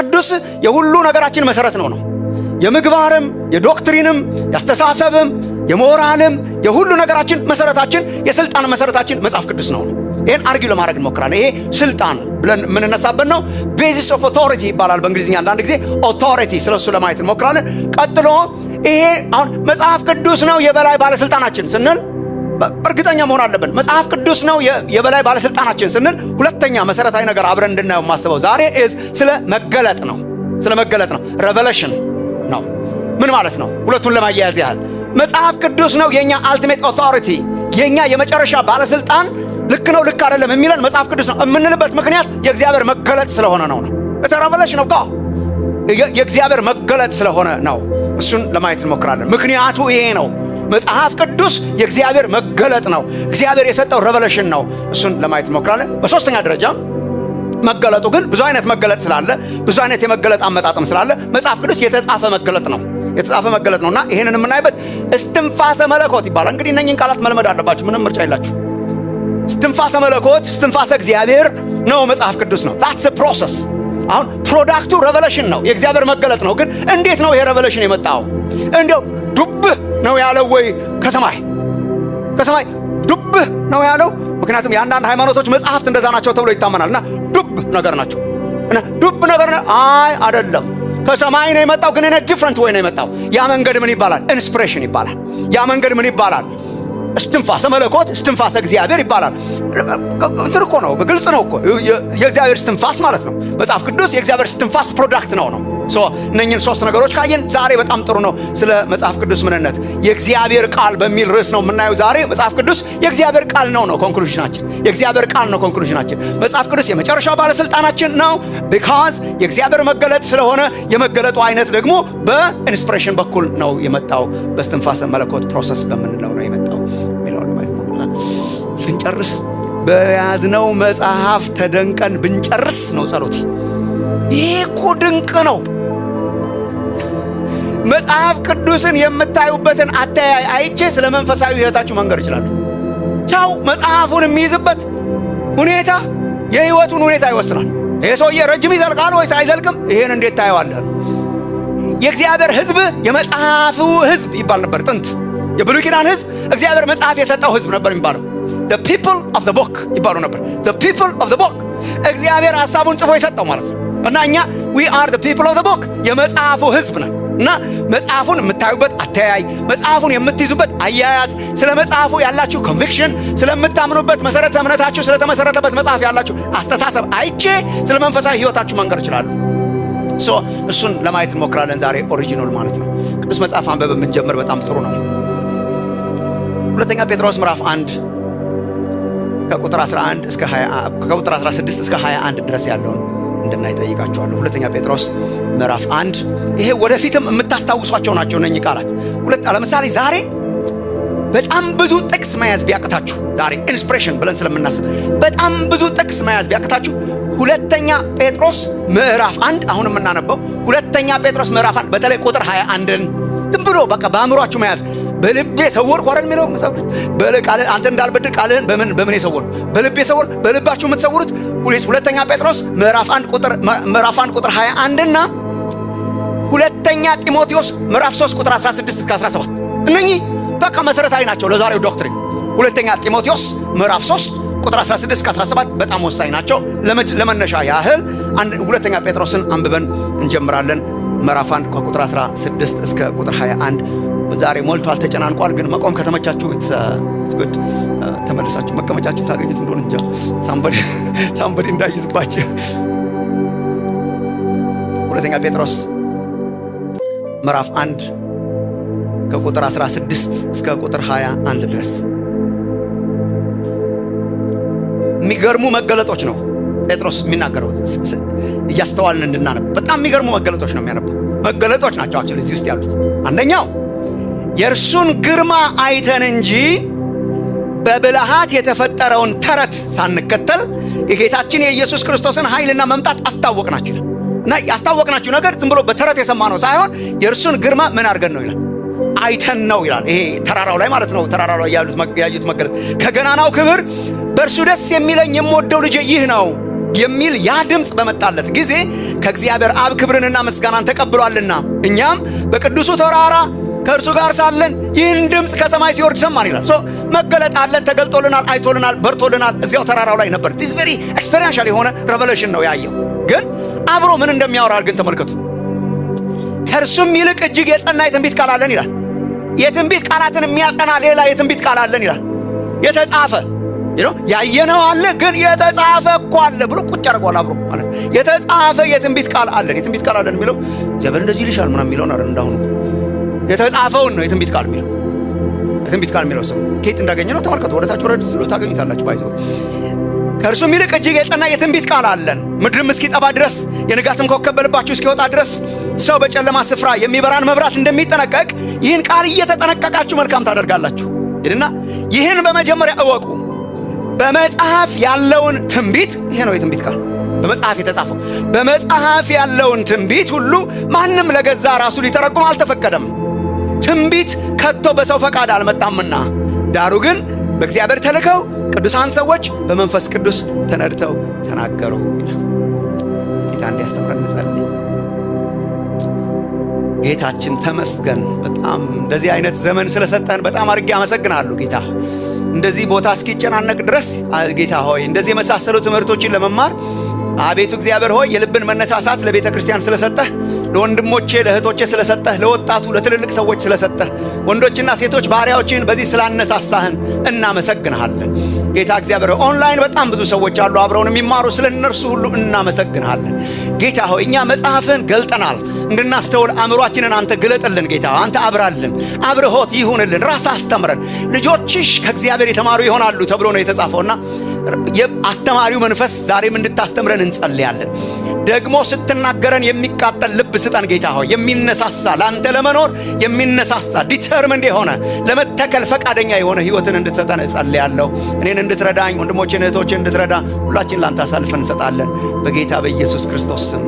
ቅዱስ የሁሉ ነገራችን መሰረት ነው። የምግባርም የዶክትሪንም የአስተሳሰብም የሞራልም የሁሉ ነገራችን መሰረታችን የስልጣን መሰረታችን መጽሐፍ ቅዱስ ነው። ይሄን አርጊው ለማድረግ እንሞክራለን። ይሄ ስልጣን ብለን የምንነሳበት ነው። ቤዚስ ኦፍ ኦቶሪቲ ይባላል በእንግሊዝኛ። አንዳንድ ጊዜ ኦቶሪቲ ስለሱ ለማየት እንሞክራለን። ቀጥሎ ይሄ አሁን መጽሐፍ ቅዱስ ነው የበላይ ባለስልጣናችን ስንል እርግጠኛ መሆን አለብን። መጽሐፍ ቅዱስ ነው የበላይ ባለስልጣናችን ስንል ሁለተኛ መሰረታዊ ነገር አብረን እንድናየው ማስበው ዛሬ ስለ መገለጥ ነው። ስለ መገለጥ ነው። ሬቨሌሽን ነው። ምን ማለት ነው? ሁለቱን ለማያያዝ ያህል መጽሐፍ ቅዱስ ነው የኛ አልቲሜት ኦቶሪቲ፣ የኛ የመጨረሻ ባለስልጣን። ልክ ነው ልክ አይደለም የሚለን መጽሐፍ ቅዱስ ነው የምንልበት ምክንያት የእግዚአብሔር መገለጥ ስለሆነ ነው። ሬቨሌሽን ኦፍ ጋድ የእግዚአብሔር መገለጥ ስለሆነ ነው። እሱን ለማየት እንሞክራለን። ምክንያቱ ይሄ ነው። መጽሐፍ ቅዱስ የእግዚአብሔር መገለጥ ነው። እግዚአብሔር የሰጠው ሬቨሌሽን ነው። እሱን ለማየት እንሞክራለን። በሶስተኛ ደረጃ መገለጡ ግን ብዙ አይነት መገለጥ ስላለ፣ ብዙ አይነት የመገለጥ አመጣጥም ስላለ መጽሐፍ ቅዱስ የተጻፈ መገለጥ ነው። የተጻፈ መገለጥ ነውና ይሄንን የምናይበት እስትንፋሰ መለኮት ይባላል። እንግዲህ እነኚህን ቃላት መልመድ አለባችሁ። ምንም ምርጫ የላችሁ። እስትንፋሰ መለኮት፣ እስትንፋሰ እግዚአብሔር ነው መጽሐፍ ቅዱስ ነው። that's a process። አሁን ፕሮዳክቱ ሬቨሌሽን ነው፣ የእግዚአብሔር መገለጥ ነው። ግን እንዴት ነው ይሄ ሬቨሌሽን የመጣው? እንዴው ዱብ ነው ያለው ወይ ከሰማይ ዱብ ነው ያለው? ምክንያቱም የአንዳንድ ሃይማኖቶች መጽሐፍት እንደዛ ናቸው ተብሎ ይታመናልና ዱብ ነገር ናቸው እና ዱብ ነገር አይደለም። ከሰማይ ነው የመጣው፣ ግን ዲፍረንት ወይ ነው የመጣው። ያ መንገድ ምን ይባላል? ኢንስፒሬሽን ይባላል። ያ መንገድ ምን ይባላል? እስትንፋሰ መለኮት፣ እስትንፋሰ እግዚአብሔር ይባላል። እንትን እኮ ነው፣ ግልጽ ነው እኮ የእግዚአብሔር እስትንፋስ ማለት ነው። መጽሐፍ ቅዱስ የእግዚአብሔር እስትንፋስ ፕሮዳክት ነው። እነኝህን ሶስት ነገሮች ካየን ዛሬ በጣም ጥሩ ነው። ስለ መጽሐፍ ቅዱስ ምንነት የእግዚአብሔር ቃል በሚል ርዕስ ነው የምናየው ዛሬ። መጽሐፍ ቅዱስ የእግዚአብሔር ቃል ነው ኮንክሉዥናችን። የእግዚአብሔር ቃል ነው ኮንክሉዥናችን። መጽሐፍ ቅዱስ የመጨረሻው ባለስልጣናችን ነው። ቢካዝ የእግዚአብሔር መገለጥ ስለሆነ የመገለጡ አይነት ደግሞ በኢንስፒሬሽን በኩል ነው የመጣው። በእስትንፋሰ መለኮት ፕሮሰስ በምንለው ነው የመጣው የሚለው ማለት ነው። ስንጨርስ በያዝነው መጽሐፍ ተደንቀን ብንጨርስ ነው ጸሎቴ። ይሄ እኮ ድንቅ ነው። መጽሐፍ ቅዱስን የምታዩበትን አተያይ አይቼ ስለ መንፈሳዊ ሕይወታችሁ መንገር ይችላል። ሰው መጽሐፉን የሚይዝበት ሁኔታ የሕይወቱን ሁኔታ ይወስናል። ይሄ ሰውዬ ረጅም ይዘልቃል ወይስ አይዘልቅም? ይሄን እንዴት ታየዋለህ? የእግዚአብሔር ሕዝብ የመጽሐፉ ሕዝብ ይባል ነበር ጥንት። የብሉይ ኪዳን ሕዝብ እግዚአብሔር መጽሐፍ የሰጠው ሕዝብ ነበር የሚባለው። the people of the book ይባሉ ነበር። the people of the book እግዚአብሔር ሐሳቡን ጽፎ የሰጠው ማለት ነው። እና እኛ we are the people of the book የመጽሐፉ ሕዝብ ነን። እና መጽሐፉን የምታዩበት አተያይ፣ መጽሐፉን የምትይዙበት አያያዝ፣ ስለ መጽሐፉ ያላችሁ ኮንቪክሽን፣ ስለምታምኑበት መሰረተ እምነታችሁ ስለተመሰረተበት መጽሐፍ ያላችሁ አስተሳሰብ አይቼ ስለ መንፈሳዊ ሕይወታችሁ መንገር እችላለሁ። እሱን ለማየት እንሞክራለን ዛሬ። ኦሪጂናል ማለት ነው። ቅዱስ መጽሐፍ አንበብ የምንጀምር በጣም ጥሩ ነው። ሁለተኛ ጴጥሮስ ምዕራፍ 1 ከቁጥር 11 እስከ 20 ከቁጥር 16 እስከ 21 ድረስ ያለውን እንድናይ ጠይቃችኋለሁ። ሁለተኛ ጴጥሮስ ምዕራፍ 1 ይሄ ወደፊትም የምታስታውሷቸው ናቸው እነኚህ ቃላት። ለምሳሌ ዛሬ በጣም ብዙ ጥቅስ መያዝ ቢያቅታችሁ፣ ዛሬ ኢንስፒሬሽን ብለን ስለምናስብ በጣም ብዙ ጥቅስ መያዝ ቢያቅታችሁ ሁለተኛ ጴጥሮስ ምዕራፍ 1 አሁን የምናነበው ሁለተኛ ጴጥሮስ ምዕራፍ 1 በተለይ ቁጥር 21ን ዝም ብሎ በቃ በአእምሯችሁ መያዝ። በልቤ ሰወርኩ አይደል የሚለው መጽሐፍ። በቃል አንተ እንዳልበድል ቃልህን በምን የሰወርኩ? በልቤ ሰወር። በልባችሁ የምትሰውሩት ሁለተኛ ጴጥሮስ ምዕራፍ 1 ቁጥር 21 እና ሁለተኛ ጢሞቴዎስ ምዕራፍ 3 ቁጥር 16 እስከ 17 እነኚህ በቃ መሰረታዊ ናቸው ለዛሬው ዶክትሪን። ሁለተኛ ጢሞቴዎስ ምዕራፍ 3 ቁጥር 16 እስከ 17 በጣም ወሳኝ ናቸው። ለመነሻ ያህል ሁለተኛ ጴጥሮስን አንብበን እንጀምራለን። ምዕራፍ 1 ከቁጥር 16 እስከ ቁጥር 21 ዛሬ ሞልቷል፣ ተጨናንቋል። ግን መቆም ከተመቻችሁ ጉድ ተመልሳችሁ መቀመጫችሁ ታገኙት እንደሆነ እንጃ። ሳምበዲ እንዳይዝባችሁ። ሁለተኛ ጴጥሮስ ምዕራፍ 1 ከቁጥር 16 እስከ ቁጥር 21 ድረስ የሚገርሙ መገለጦች ነው ጴጥሮስ የሚናገረው። እያስተዋልን እንድናነብ በጣም የሚገርሙ መገለጦች ነው የሚያነበው። መገለጦች ናቸው አክቹዋሊ እዚህ ውስጥ ያሉት። አንደኛው የእርሱን ግርማ አይተን እንጂ በብልሃት የተፈጠረውን ተረት ሳንከተል የጌታችን የኢየሱስ ክርስቶስን ኃይልና መምጣት አስታወቅናችሁ ይላል። እና ያስታወቅናችሁ ነገር ዝም ብሎ በተረት የሰማነው ሳይሆን የእርሱን ግርማ ምን አድርገን ነው ይላል? አይተን ነው ይላል። ይሄ ተራራው ላይ ማለት ነው። ተራራው ላይ ያዩት መገለጥ ከገናናው ክብር በእርሱ ደስ የሚለኝ የምወደው ልጄ ይህ ነው የሚል ያ ድምፅ በመጣለት ጊዜ ከእግዚአብሔር አብ ክብርንና ምስጋናን ተቀብሏልና እኛም በቅዱሱ ተራራ ከእርሱ ጋር ሳለን ይህን ድምፅ ከሰማይ ሲወርድ ሰማን ይላል። መገለጥ አለን፣ ተገልጦልናል፣ አይቶልናል፣ በርቶልናል። እዚያው ተራራው ላይ ነበር። ዲስ ቬሪ ኤክስፔሪንሻል የሆነ ሬቨሌሽን ነው ያየው። ግን አብሮ ምን እንደሚያወራ ግን ተመልከቱ። ከእርሱም ይልቅ እጅግ የጸና የትንቢት ቃል አለን ይላል። የትንቢት ቃላትን የሚያጸና ሌላ የትንቢት ቃል አለን ይላል። የተጻፈ ያየነው አለ፣ ግን የተጻፈ እኮ አለ ብሎ ቁጭ አድርጓል አብሮ ማለት ነው። የተጻፈ የትንቢት ቃል አለን። የትንቢት ቃል አለን የሚለው እግዚአብሔር እንደዚህ ይልሻል ምናምን የሚለውን አይደል። እንዳሁኑ የተጻፈውን ነው የትንቢት ቃል የሚለው። የትንቢት ቃል የሚለው ስም ከየት እንዳገኘ ነው ተመልከቱ። ወደታች ወረድ ብሎ ታገኙታላችሁ። ባይዘው ከእርሱም ይልቅ እጅግ የጸና የትንቢት ቃል አለን፣ ምድርም እስኪጠባ ድረስ የንጋትም ኮከብ በልባችሁ እስኪወጣ ድረስ ሰው በጨለማ ስፍራ የሚበራን መብራት እንደሚጠነቀቅ ይህን ቃል እየተጠነቀቃችሁ መልካም ታደርጋላችሁ ይልና ይህን በመጀመሪያ እወቁ። በመጽሐፍ ያለውን ትንቢት፣ ይሄ ነው የትንቢት ቃል በመጽሐፍ የተጻፈው። በመጽሐፍ ያለውን ትንቢት ሁሉ ማንም ለገዛ ራሱ ሊተረጉም አልተፈቀደም። ትንቢት ከቶ በሰው ፈቃድ አልመጣምና፣ ዳሩ ግን በእግዚአብሔር ተልከው ቅዱሳን ሰዎች በመንፈስ ቅዱስ ተነድተው ተናገሩ ይላል። ጌታ እንዲያስተምረን እንጸልይ። ጌታችን ተመስገን። በጣም እንደዚህ አይነት ዘመን ስለሰጠን በጣም አድርጌ አመሰግናለሁ ጌታ። እንደዚህ ቦታ እስኪጨናነቅ ድረስ ጌታ ሆይ እንደዚህ የመሳሰሉ ትምህርቶችን ለመማር አቤቱ እግዚአብሔር ሆይ የልብን መነሳሳት ለቤተ ክርስቲያን ስለሰጠህ፣ ለወንድሞቼ ለእህቶቼ ስለሰጠህ፣ ለወጣቱ ለትልልቅ ሰዎች ስለሰጠህ፣ ወንዶችና ሴቶች ባሪያዎችን በዚህ ስላነሳሳህን እናመሰግንሃለን ጌታ እግዚአብሔር። ኦንላይን በጣም ብዙ ሰዎች አሉ አብረውን የሚማሩ፣ ስለ እነርሱ ሁሉ እናመሰግንሃለን ጌታ ሆይ። እኛ መጽሐፍን ገልጠናል፣ እንድናስተውል አእምሯችንን አንተ ግለጥልን ጌታ። አንተ አብራልን፣ አብርሆት ይሁንልን፣ ራስ አስተምረን። ልጆችሽ ከእግዚአብሔር የተማሩ ይሆናሉ ተብሎ ነው የተጻፈውና የአስተማሪው መንፈስ ዛሬም እንድታስተምረን እንጸልያለን። ደግሞ ስትናገረን የሚቃጠል ልብ ስጠን ጌታ ሆይ። የሚነሳሳ ለአንተ ለመኖር የሚነሳሳ ዲተርምንድ የሆነ ለመተከል ፈቃደኛ የሆነ ህይወትን እንድትሰጠን እጸልያለሁ። እኔን እንድትረዳኝ፣ ወንድሞቼን እህቶቼን እንድትረዳ ሁላችን ላንተ አሳልፈን እንሰጣለን በጌታ በኢየሱስ ክርስቶስ ስም።